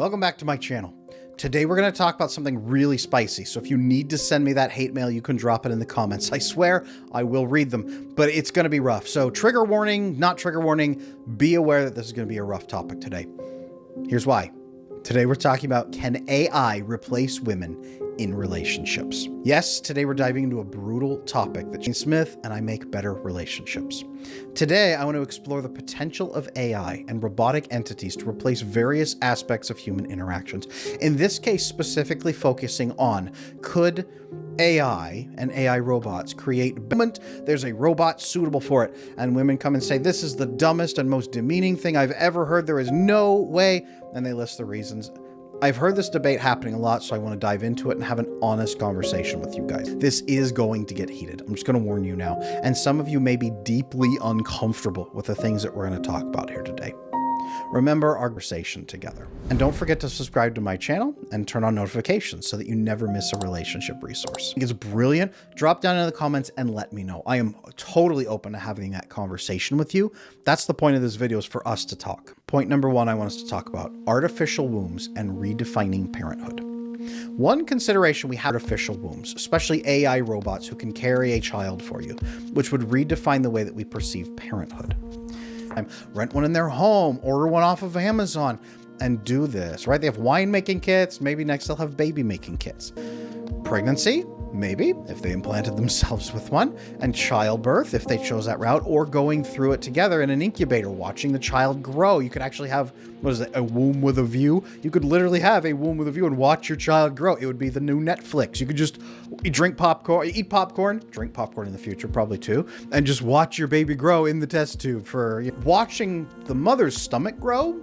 welcome back to my channel. Today we're going to talk about something really spicy, so if you need to send me that hate mail, you can drop it in the comments. I swear I will read them, but it's going to be rough. So trigger warning, not trigger warning, be aware that this is going to be a rough topic today. Here's why. Today we're talking about, can AI replace women in relationships? Yes, today we're diving into a brutal topic that Smith and I make better relationships. Today, I want to explore the potential of AI and robotic entities to replace various aspects of human interactions. In this case, specifically focusing on, could AI and AI robots create there's a robot suitable for it, and women come and say, this is the dumbest and most demeaning thing I've ever heard. There is no way. And they list the reasons. I've heard this debate happening a lot, so I want to dive into it and have an honest conversation with you guys. This is going to get heated. I'm just going to warn you now. And some of you may be deeply uncomfortable with the things that we're going to talk about here today. Remember our conversation together. And don't forget to subscribe to my channel and turn on notifications so that you never miss a relationship resource. It's brilliant. Drop down in the comments and let me know. I am totally open to having that conversation with you. That's the point of this video, is for us to talk. Point number one I want us to talk about: artificial wombs and redefining parenthood. One consideration we have: artificial wombs, especially AI robots who can carry a child for you, which would redefine the way that we perceive parenthood. Rent one in their home, order one off of Amazon, and do this, right? They have wine making kits. Maybe next they'll have baby making kits. Pregnancy, maybe, if they implanted themselves with one. And childbirth, if they chose that route, or going through it together in an incubator, watching the child grow. You could actually have, what is it, a womb with a view? You could literally have a womb with a view and watch your child grow. It would be the new Netflix. You could just drink popcorn, eat popcorn, drink popcorn in the future probably too, and just watch your baby grow in the test tube. For watching the mother's stomach grow,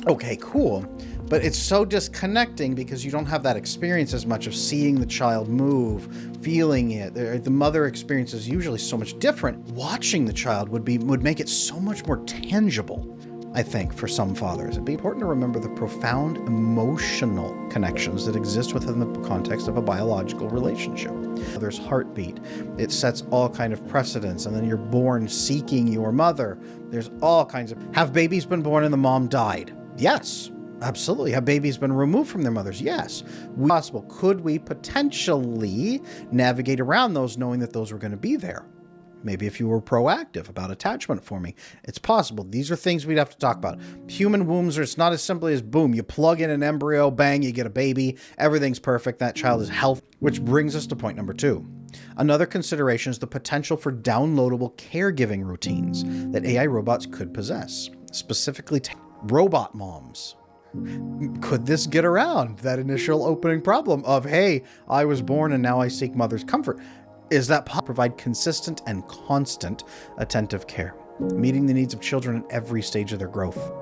okay, cool. But it's so disconnecting because you don't have that experience as much of seeing the child move, feeling it. The mother experience is usually so much different. Watching the child would make it so much more tangible, I think, for some fathers. It'd be important to remember the profound emotional connections that exist within the context of a biological relationship. There's heartbeat. It sets all kind of precedents, and then you're born seeking your mother. There's all kinds of... Have babies been born and the mom died? Yes. Absolutely. Have babies been removed from their mothers? Yes. Possible. Could we potentially navigate around those, knowing that those were going to be there? Maybe if you were proactive about attachment forming, it's possible. These are things we'd have to talk about. Human wombs are, it's not as simply as boom, you plug in an embryo, bang, you get a baby, everything's perfect, that child is healthy. Which brings us to point number two. Another consideration is the potential for downloadable caregiving routines that AI robots could possess, specifically robot moms. Could this get around that initial opening problem of, hey, I was born and now I seek mother's comfort? Is that possible? Provide consistent and constant attentive care, meeting the needs of children at every stage of their growth.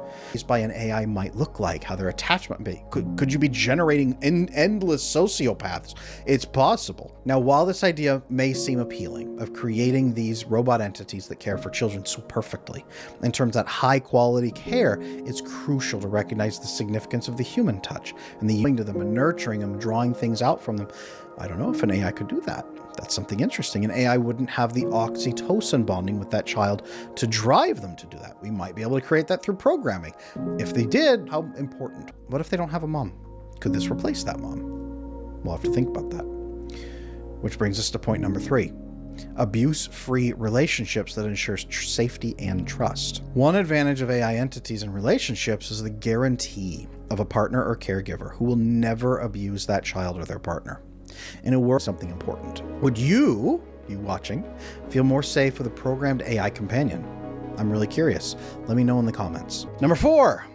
By an AI might look like, how their attachment be. Could you be generating endless sociopaths? It's possible. Now, while this idea may seem appealing, of creating these robot entities that care for children so perfectly, in terms of that high quality care, it's crucial to recognize the significance of the human touch and the yielding to them and nurturing them, drawing things out from them. I don't know if an AI could do that. That's something interesting. An AI wouldn't have the oxytocin bonding with that child to drive them to do that. We might be able to create that through programming. If they did, how important? What if they don't have a mom? Could this replace that mom? We'll have to think about that. Which brings us to point number three. Abuse-free relationships that ensure safety and trust. One advantage of AI entities in relationships is the guarantee of a partner or caregiver who will never abuse that child or their partner. In a world, something important. Would you watching, feel more safe with a programmed AI companion? I'm really curious. Let me know in the comments. Number four,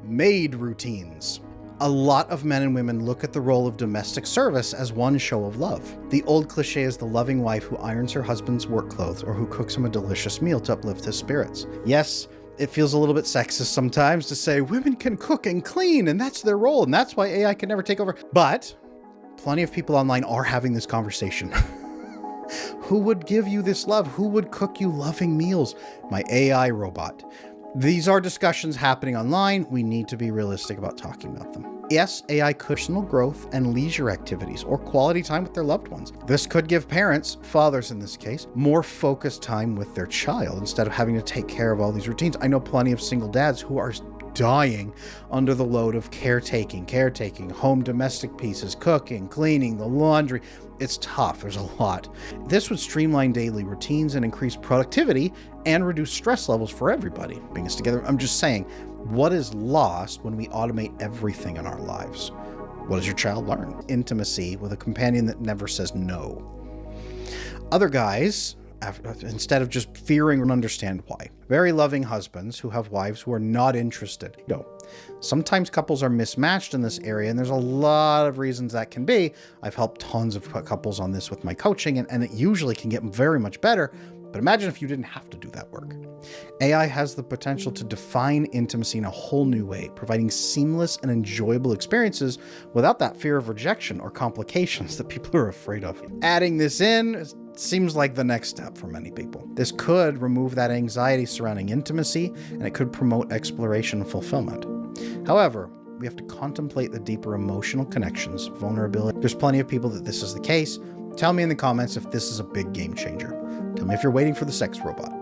maid routines. A lot of men and women look at the role of domestic service as one show of love. The old cliche is the loving wife who irons her husband's work clothes or who cooks him a delicious meal to uplift his spirits. Yes, it feels a little bit sexist sometimes to say women can cook and clean and that's their role and that's why AI can never take over. But plenty of people online are having this conversation. Who would give you this love? Who would cook you loving meals? My AI robot. These are discussions happening online. We need to be realistic about talking about them. Yes, AI could personal growth and leisure activities or quality time with their loved ones. This could give parents, fathers in this case, more focused time with their child instead of having to take care of all these routines. I know plenty of single dads who are dying under the load of caretaking, home domestic pieces, cooking, cleaning, the laundry. It's tough. There's a lot. This would streamline daily routines and increase productivity and reduce stress levels for everybody. Bring us together. I'm just saying, what is lost when we automate everything in our lives? What does your child learn? Intimacy with a companion that never says no. Other guys, instead of just fearing and understand why. Very loving husbands who have wives who are not interested. Sometimes couples are mismatched in this area, and there's a lot of reasons that can be. I've helped tons of couples on this with my coaching, and it usually can get very much better. But imagine if you didn't have to do that work. AI has the potential to define intimacy in a whole new way, providing seamless and enjoyable experiences without that fear of rejection or complications that people are afraid of. Adding this in seems like the next step for many people. This could remove that anxiety surrounding intimacy, and it could promote exploration and fulfillment. However, we have to contemplate the deeper emotional connections, vulnerability. There's plenty of people that this is the case. Tell me in the comments if this is a big game changer. Tell me if you're waiting for the sex robot.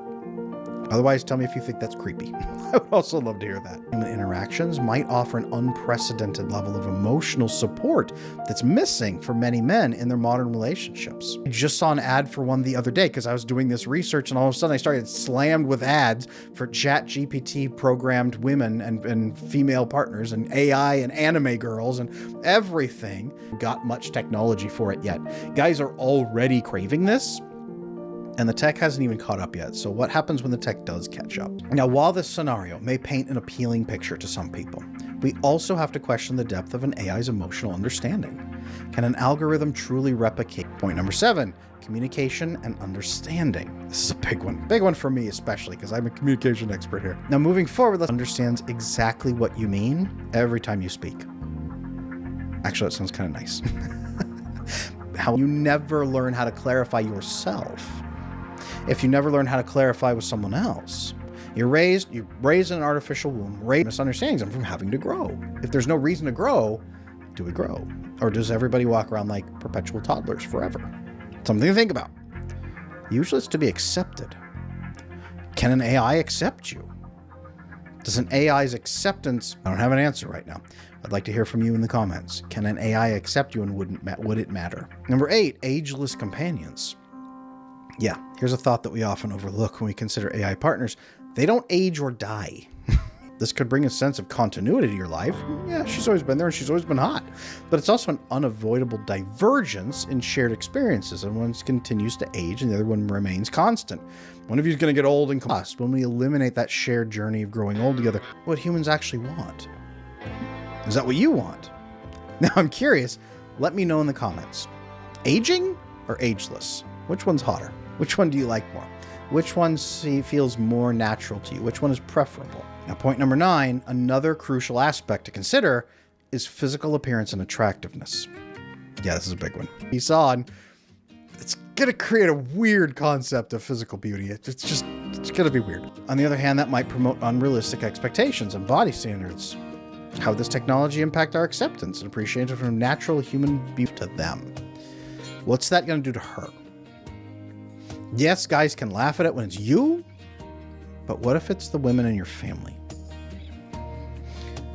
Otherwise, tell me if you think that's creepy. I would also love to hear that. Human interactions might offer an unprecedented level of emotional support that's missing for many men in their modern relationships. I just saw an ad for one the other day because I was doing this research, and all of a sudden I started slammed with ads for ChatGPT programmed women and female partners and AI and anime girls and everything. Got much technology for it yet. Guys are already craving this, and the tech hasn't even caught up yet. So what happens when the tech does catch up? Now, while this scenario may paint an appealing picture to some people, we also have to question the depth of an AI's emotional understanding. Can an algorithm truly replicate? Point number 7, communication and understanding. This is a big one. Big one for me, especially because I'm a communication expert here. Now, moving forward, let's understand exactly what you mean every time you speak. Actually, that sounds kind of nice. How you never learn how to clarify yourself. If you never learn how to clarify with someone else, you're raised in an artificial womb, raised misunderstandings and from having to grow. If there's no reason to grow, do we grow? Or does everybody walk around like perpetual toddlers forever? Something to think about. Usually it's to be accepted. Can an AI accept you? Does an AI's acceptance... I don't have an answer right now. I'd like to hear from you in the comments. Can an AI accept you, and would it matter? Number 8, ageless companions. Yeah, here's a thought that we often overlook when we consider AI partners. They don't age or die. This could bring a sense of continuity to your life. Yeah, she's always been there and she's always been hot. But it's also an unavoidable divergence in shared experiences, and one continues to age and the other one remains constant. One of you is going to get old and cost. When we eliminate that shared journey of growing old together, what humans actually want. Is that what you want? Now, I'm curious. Let me know in the comments. Aging or ageless? Which one's hotter? Which one do you like more? Which one feels more natural to you? Which one is preferable? Now, point number 9, another crucial aspect to consider is physical appearance and attractiveness. Yeah, this is a big one. You saw, and it's going to create a weird concept of physical beauty. It's going to be weird. On the other hand, that might promote unrealistic expectations and body standards. How would this technology impact our acceptance and appreciation from natural human beauty to them? What's that going to do to her? Yes, guys can laugh at it when it's you, but what if it's the women in your family?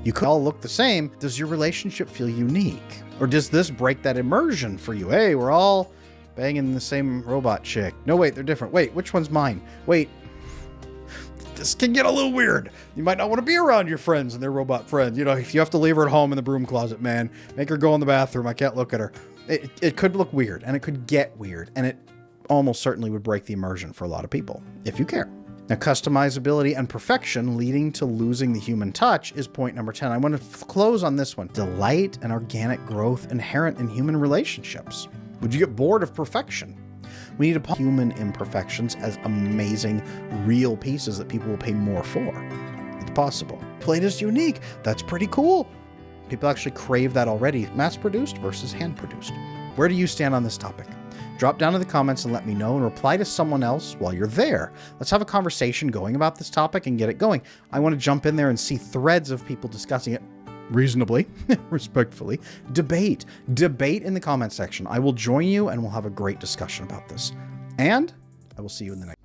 You could all look the same. Does your relationship feel unique? Or does this break that immersion for you? Hey, we're all banging the same robot chick. No, wait, they're different. Wait, which one's mine? Wait, this can get a little weird. You might not want to be around your friends and their robot friends. You know, if you have to leave her at home in the broom closet, man, make her go in the bathroom. I can't look at her. It could look weird, and it could get weird, and it almost certainly would break the immersion for a lot of people, if you care. Now, customizability and perfection leading to losing the human touch is point number 10. I want to close on this one. Delight and organic growth inherent in human relationships. Would you get bored of perfection? We need to put human imperfections as amazing, real pieces that people will pay more for. It's possible. Plate is unique. That's pretty cool. People actually crave that already. Mass-produced versus hand-produced. Where do you stand on this topic? Drop down in the comments and let me know, and reply to someone else while you're there. Let's have a conversation going about this topic and get it going. I want to jump in there and see threads of people discussing it reasonably, respectfully. Debate in the comment section. I will join you and we'll have a great discussion about this. And I will see you in the next.